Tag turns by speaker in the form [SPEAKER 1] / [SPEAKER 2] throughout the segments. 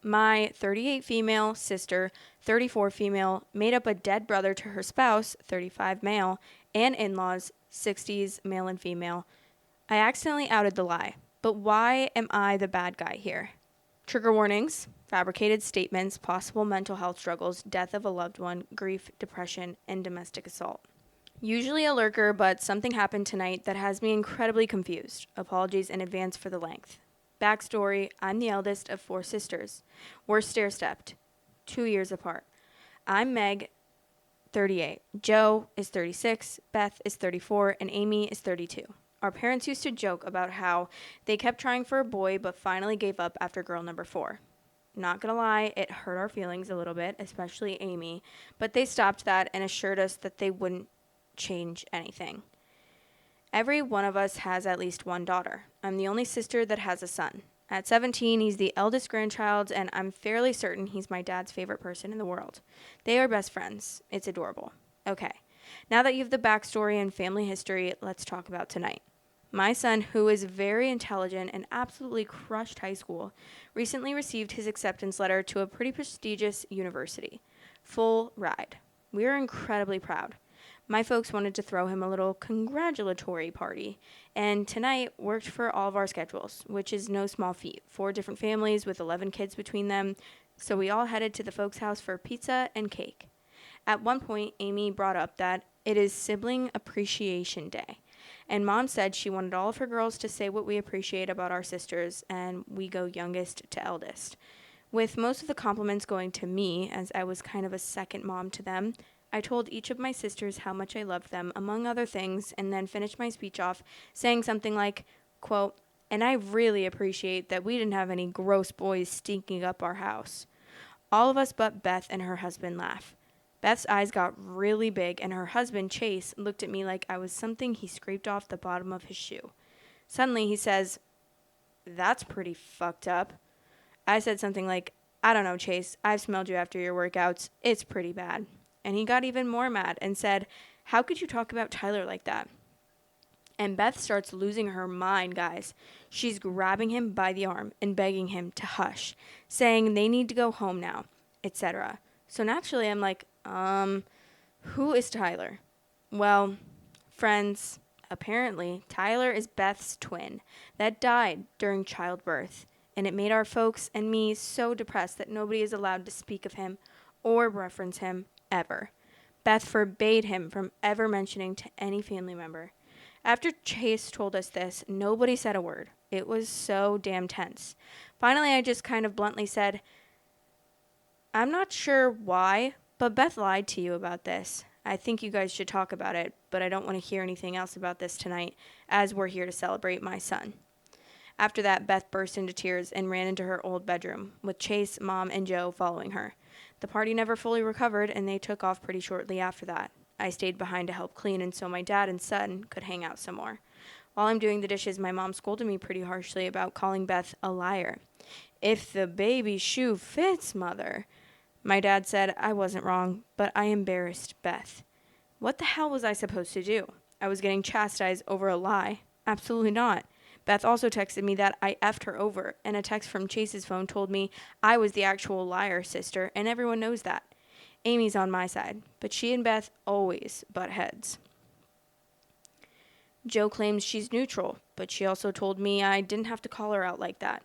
[SPEAKER 1] My 38 female sister, 34 female, made up a dead brother to her spouse, 35 male, and in laws, 60s male and female. I accidentally outed the lie. But why am I the bad guy here? Trigger warnings, fabricated statements, possible mental health struggles, death of a loved one, grief, depression, and domestic assault. Usually a lurker, but something happened tonight that has me incredibly confused. Apologies in advance for the length. Backstory, I'm the eldest of 4 sisters. We're stair-stepped, 2 years apart. I'm Meg, 38. Joe is 36, Beth is 34, and Amy is 32. Our parents used to joke about how they kept trying for a boy but finally gave up after girl number 4. Not gonna lie, it hurt our feelings a little bit, especially Amy, but they stopped that and assured us that they wouldn't change anything. Every one of us has at least one daughter. I'm the only sister that has a son. At 17, he's the eldest grandchild, and I'm fairly certain he's my dad's favorite person in the world. They are best friends. It's adorable. Okay, now that you have the backstory and family history, let's talk about tonight. My son, who is very intelligent and absolutely crushed high school, recently received his acceptance letter to a pretty prestigious university. Full ride. We are incredibly proud. My folks wanted to throw him a little congratulatory party, and tonight worked for all of our schedules, which is no small feat. 4 different families with 11 kids between them, so we all headed to the folks' house for pizza and cake. At one point, Amy brought up that it is Sibling Appreciation Day, and Mom said she wanted all of her girls to say what we appreciate about our sisters, and we go youngest to eldest. With most of the compliments going to me, as I was kind of a second mom to them, I told each of my sisters how much I loved them, among other things, and then finished my speech off saying something like, quote, "And I really appreciate that we didn't have any gross boys stinking up our house." All of us but Beth and her husband laugh. Beth's eyes got really big, and her husband, Chase, looked at me like I was something he scraped off the bottom of his shoe. Suddenly he says, "That's pretty fucked up." I said something like, "I don't know, Chase. I've smelled you after your workouts. It's pretty bad." And he got even more mad and said, "How could you talk about Tyler like that?" And Beth starts losing her mind, guys. She's grabbing him by the arm and begging him to hush, saying they need to go home now, etc. So naturally, I'm like, who is Tyler? Well, friends, apparently Tyler is Beth's twin that died during childbirth, and it made our folks and me so depressed that nobody is allowed to speak of him or reference him ever. Beth forbade him from ever mentioning to any family member. After Chase told us this, nobody said a word. It was so damn tense. Finally, I just kind of bluntly said, "I'm not sure why, but Beth lied to you about this. I think you guys should talk about it, but I don't want to hear anything else about this tonight, as we're here to celebrate my son." After that, Beth burst into tears and ran into her old bedroom, with Chase, Mom, and Joe following her. The party never fully recovered, and they took off pretty shortly after that. I stayed behind to help clean, and so my dad and son could hang out some more. While I'm doing the dishes, my mom scolded me pretty harshly about calling Beth a liar. "If the baby shoe fits, mother." My dad said I wasn't wrong, but I embarrassed Beth. What the hell was I supposed to do? I was getting chastised over a lie? Absolutely not. Beth also texted me that I effed her over, and a text from Chase's phone told me I was the actual liar sister, and everyone knows that. Amy's on my side, but she and Beth always butt heads. Joe claims she's neutral, but she also told me I didn't have to call her out like that.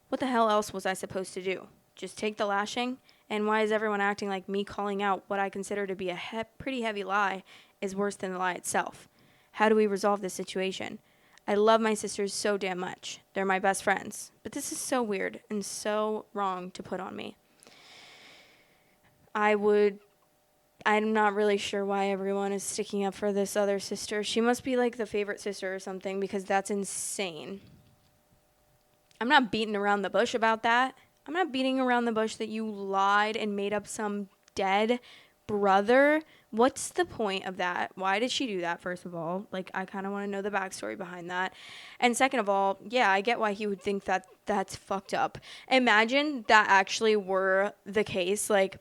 [SPEAKER 1] What the hell else was I supposed to do? Just take the lashing? And why is everyone acting like me calling out what I consider to be a pretty heavy lie is worse than the lie itself? How do we resolve this situation? I love my sisters so damn much. They're my best friends. But this is so weird and so wrong to put on me. I'm not really sure why everyone is sticking up for this other sister. She must be like the favorite sister or something, because that's insane. I'm not beating around the bush about that. I'm not beating around the bush that you lied and made up some dead brother. What's the point of that? Why did she do that, first of all? Like, I kind of want to know the backstory behind that. And second of all, yeah, I get why he would think that that's fucked up. Imagine that actually were the case. Like,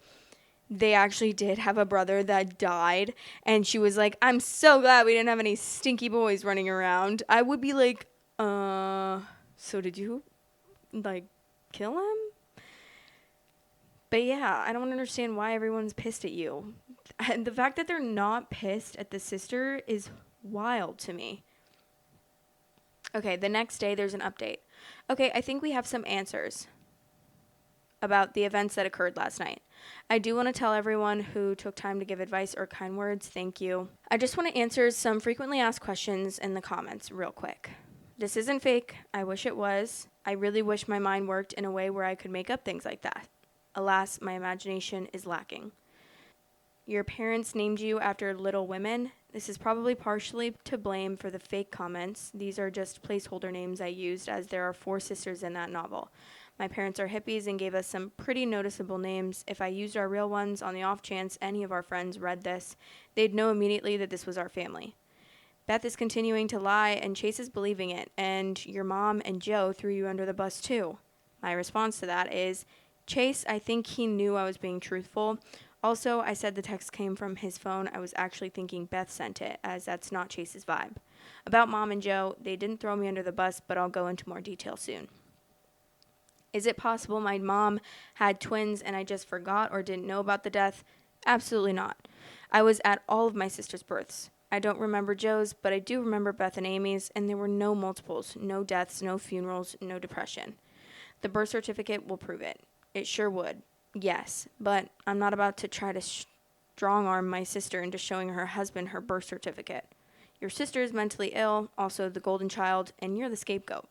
[SPEAKER 1] they actually did have a brother that died, and she was like, "I'm so glad we didn't have any stinky boys running around." I would be like, so did you, like, kill him? But yeah, I don't understand why everyone's pissed at you. And the fact that they're not pissed at the sister is wild to me. Okay, the next day there's an update. Okay, I think we have some answers about the events that occurred last night. I do want to tell everyone who took time to give advice or kind words, thank you. I just want to answer some frequently asked questions in the comments real quick. This isn't fake. I wish it was. I really wish my mind worked in a way where I could make up things like that. Alas, my imagination is lacking. Your parents named you after Little Women. This is probably partially to blame for the fake comments. These are just placeholder names I used, as there are 4 sisters in that novel. My parents are hippies and gave us some pretty noticeable names. If I used our real ones on the off chance any of our friends read this, they'd know immediately that this was our family. Beth is continuing to lie, and Chase is believing it, and your mom and Joe threw you under the bus too. My response to that is, Chase, I think he knew I was being truthful. Also, I said the text came from his phone. I was actually thinking Beth sent it, as that's not Chase's vibe. About Mom and Joe, they didn't throw me under the bus, but I'll go into more detail soon. Is it possible my mom had twins and I just forgot or didn't know about the death? Absolutely not. I was at all of my sister's births. I don't remember Joe's, but I do remember Beth and Amy's, and there were no multiples, no deaths, no funerals, no depression. The birth certificate will prove it. It sure would. Yes, but I'm not about to try to strong-arm my sister into showing her husband her birth certificate. Your sister is mentally ill, also the golden child, and you're the scapegoat.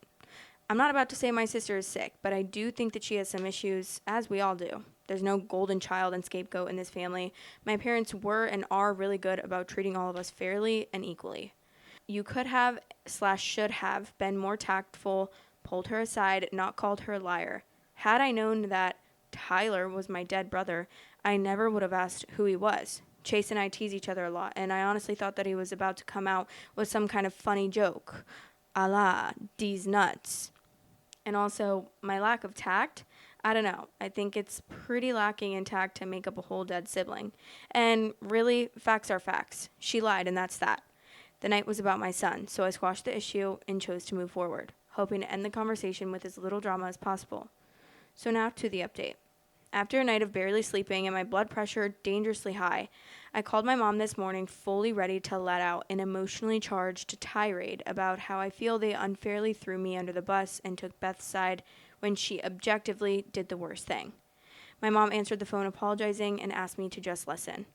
[SPEAKER 1] I'm not about to say my sister is sick, but I do think that she has some issues, as we all do. There's no golden child and scapegoat in this family. My parents were and are really good about treating all of us fairly and equally. You could have / should have been more tactful, pulled her aside, not called her a liar. Had I known that Tyler was my dead brother, I never would have asked who he was. Chase and I tease each other a lot, and I honestly thought that he was about to come out with some kind of funny joke. A la, these nuts. And also, my lack of tact, I don't know. I think it's pretty lacking in tact to make up a whole dead sibling. And really, facts are facts. She lied, and that's that. The night was about my son, so I squashed the issue and chose to move forward, hoping to end the conversation with as little drama as possible. So now to the update. After a night of barely sleeping and my blood pressure dangerously high, I called my mom this morning fully ready to let out an emotionally charged tirade about how I feel they unfairly threw me under the bus and took Beth's side when she objectively did the worst thing. My mom answered the phone apologizing and asked me to just listen.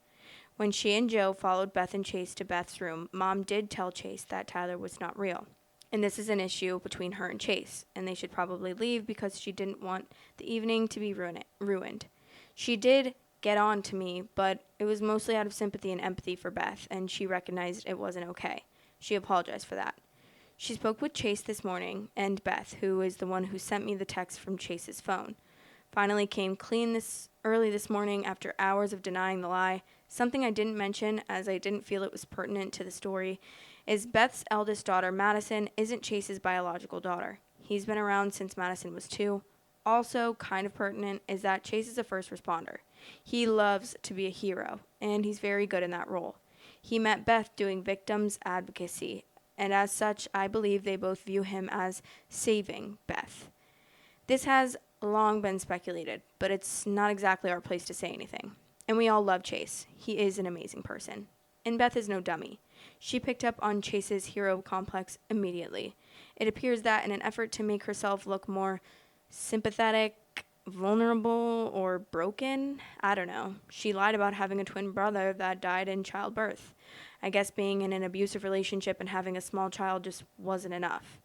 [SPEAKER 1] When she and Joe followed Beth and Chase to Beth's room, Mom did tell Chase that Tyler was not real. And this is an issue between her and Chase, and they should probably leave because she didn't want the evening to be ruined. She did get on to me, but it was mostly out of sympathy and empathy for Beth, and she recognized it wasn't okay. She apologized for that. She spoke with Chase this morning, and Beth, who is the one who sent me the text from Chase's phone, finally came clean early this morning after hours of denying the lie. Something I didn't mention, as I didn't feel it was pertinent to the story, is Beth's eldest daughter, Madison, isn't Chase's biological daughter. He's been around since Madison was 2. Also, kind of pertinent, is that Chase is a first responder. He loves to be a hero, and he's very good in that role. He met Beth doing victims advocacy, and as such, I believe they both view him as saving Beth. This has long been speculated, but it's not exactly our place to say anything. And we all love Chase. He is an amazing person. And Beth is no dummy. She picked up on Chase's hero complex immediately. It appears that in an effort to make herself look more sympathetic, vulnerable, or broken, I don't know, she lied about having a twin brother that died in childbirth. I guess being in an abusive relationship and having a small child just wasn't enough.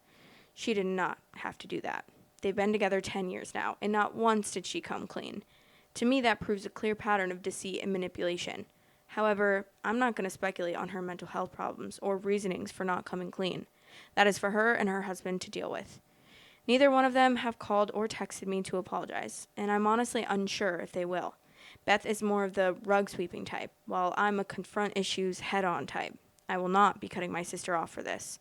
[SPEAKER 1] She did not have to do that. They've been together 10 years now, and not once did she come clean. To me, that proves a clear pattern of deceit and manipulation. However, I'm not going to speculate on her mental health problems or reasonings for not coming clean. That is for her and her husband to deal with. Neither one of them have called or texted me to apologize, and I'm honestly unsure if they will. Beth is more of the rug-sweeping type, while I'm a confront issues head-on type. I will not be cutting my sister off for this.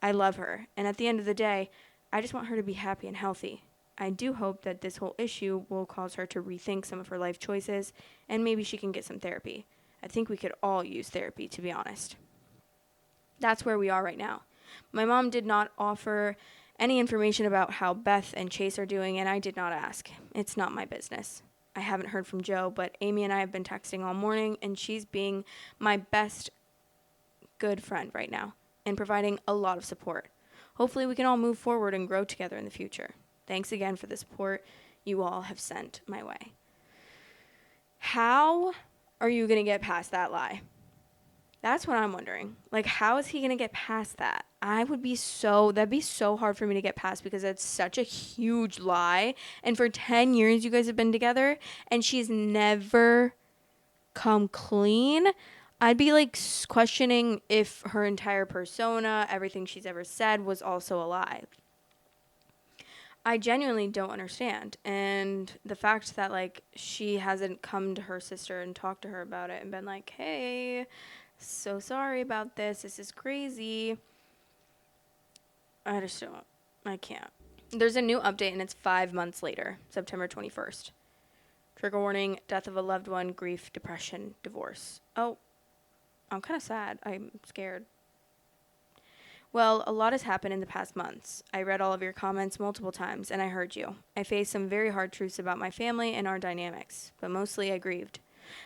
[SPEAKER 1] I love her, and at the end of the day, I just want her to be happy and healthy. I do hope that this whole issue will cause her to rethink some of her life choices, and maybe she can get some therapy. I think we could all use therapy, to be honest. That's where we are right now. My mom did not offer any information about how Beth and Chase are doing, and I did not ask. It's not my business. I haven't heard from Joe, but Amy and I have been texting all morning, and she's being my best good friend right now and providing a lot of support. Hopefully, we can all move forward and grow together in the future. Thanks again for the support you all have sent my way. How are you going to get past that lie? That's what I'm wondering. Like, how is he going to get past that? That'd be so hard for me to get past because it's such a huge lie. And for 10 years, you guys have been together and she's never come clean. I'd be like questioning if her entire persona, everything she's ever said was also a lie. I genuinely don't understand. And the fact that like she hasn't come to her sister and talked to her about it and been like, hey, so sorry about this. This is crazy. I just don't. I can't. There's a new update and it's 5 months later, September 21st. Trigger warning, death of a loved one, grief, depression, divorce. Oh, I'm kind of sad. I'm scared. Well, a lot has happened in the past months. I read all of your comments multiple times, and I heard you. I faced some very hard truths about my family and our dynamics, but mostly I grieved.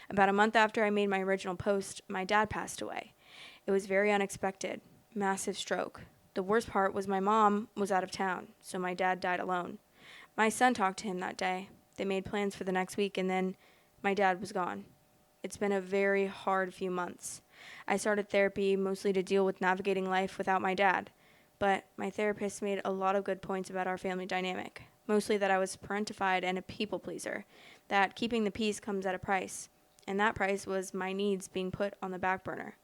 [SPEAKER 1] About a month after I made my original post, my dad passed away. It was very unexpected. Massive stroke. The worst part was my mom was out of town, so my dad died alone. My son talked to him that day. They made plans for the next week, and then my dad was gone. It's been a very hard few months. I started therapy mostly to deal with navigating life without my dad, but my therapist made a lot of good points about our family dynamic, mostly that I was parentified and a people pleaser, that keeping the peace comes at a price, and that price was my needs being put on the back burner.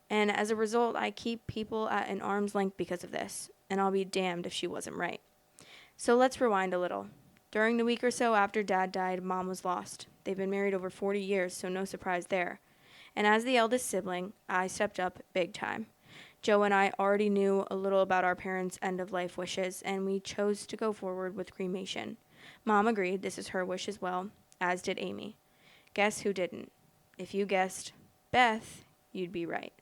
[SPEAKER 1] And as a result, I keep people at an arm's length because of this, and I'll be damned if she wasn't right. So let's rewind a little. During the week or so after Dad died, Mom was lost. They've been married over 40 years, so no surprise there. And as the eldest sibling, I stepped up big time. Joe and I already knew a little about our parents' end-of-life wishes, and we chose to go forward with cremation. Mom agreed this is her wish as well, as did Amy. Guess who didn't? If you guessed Beth, you'd be right.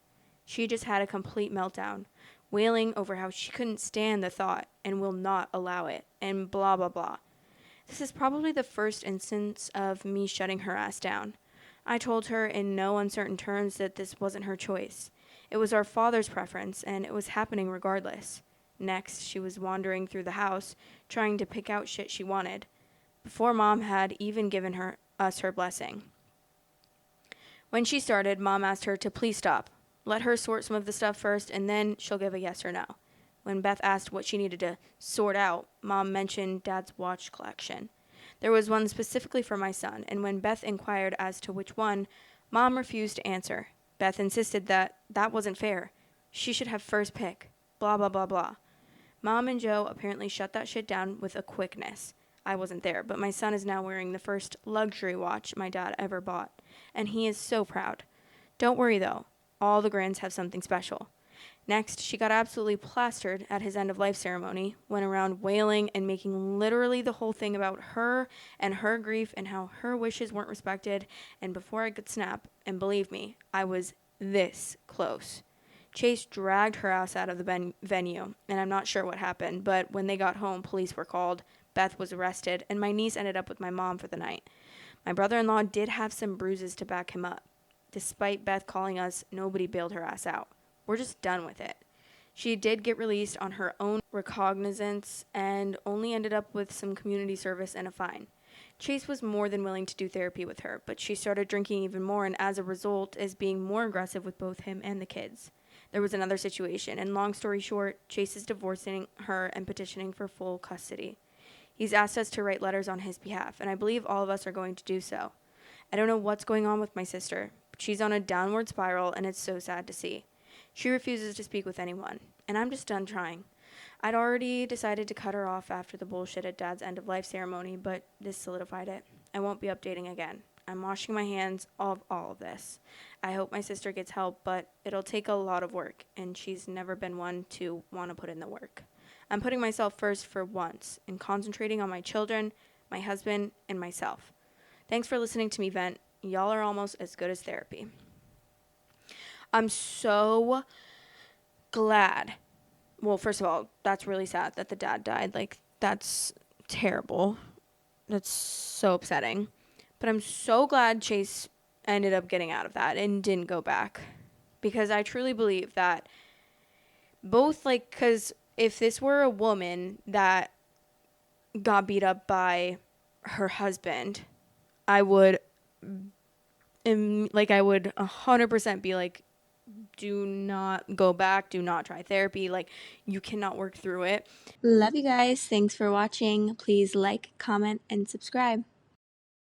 [SPEAKER 1] She just had a complete meltdown, wailing over how she couldn't stand the thought and will not allow it, and blah, blah, blah. This is probably the first instance of me shutting her ass down. I told her in no uncertain terms that this wasn't her choice. It was our father's preference, and it was happening regardless. Next, she was wandering through the house, trying to pick out shit she wanted, before Mom had even given us her blessing. When she started, Mom asked her to please stop. Let her sort some of the stuff first, and then she'll give a yes or no. When Beth asked what she needed to sort out, Mom mentioned Dad's watch collection. There was one specifically for my son, and when Beth inquired as to which one, Mom refused to answer. Beth insisted that wasn't fair. She should have first pick. Blah, blah, blah, blah. Mom and Joe apparently shut that shit down with a quickness. I wasn't there, but my son is now wearing the first luxury watch my dad ever bought, and he is so proud. Don't worry, though. All the grands have something special. Next, she got absolutely plastered at his end-of-life ceremony, went around wailing and making literally the whole thing about her and her grief and how her wishes weren't respected, and before I could snap, and believe me, I was this close. Chase dragged her ass out of the venue, and I'm not sure what happened, but when they got home, police were called, Beth was arrested, and my niece ended up with my mom for the night. My brother-in-law did have some bruises to back him up. Despite Beth calling us, nobody bailed her ass out. We're just done with it. She did get released on her own recognizance and only ended up with some community service and a fine. Chase was more than willing to do therapy with her, but she started drinking even more and as a result is being more aggressive with both him and the kids. There was another situation, and long story short, Chase is divorcing her and petitioning for full custody. He's asked us to write letters on his behalf, and I believe all of us are going to do so. I don't know what's going on with my sister, but she's on a downward spiral, and it's so sad to see. She refuses to speak with anyone, and I'm just done trying. I'd already decided to cut her off after the bullshit at Dad's end-of-life ceremony, but this solidified it. I won't be updating again. I'm washing my hands of all of this. I hope my sister gets help, but it'll take a lot of work, and she's never been one to want to put in the work. I'm putting myself first for once and concentrating on my children, my husband, and myself. Thanks for listening to me vent. Y'all are almost as good as therapy. I'm so glad. Well, first of all, that's really sad that the dad died. Like, that's terrible. That's so upsetting. But I'm so glad Chase ended up getting out of that and didn't go back, because I truly believe that both, like, because if this were a woman that got beat up by her husband, I would, like, I would 100% be like, do not go back, do not try therapy, like, you cannot work through it. Love you guys. Thanks for watching. Please like, comment, and subscribe.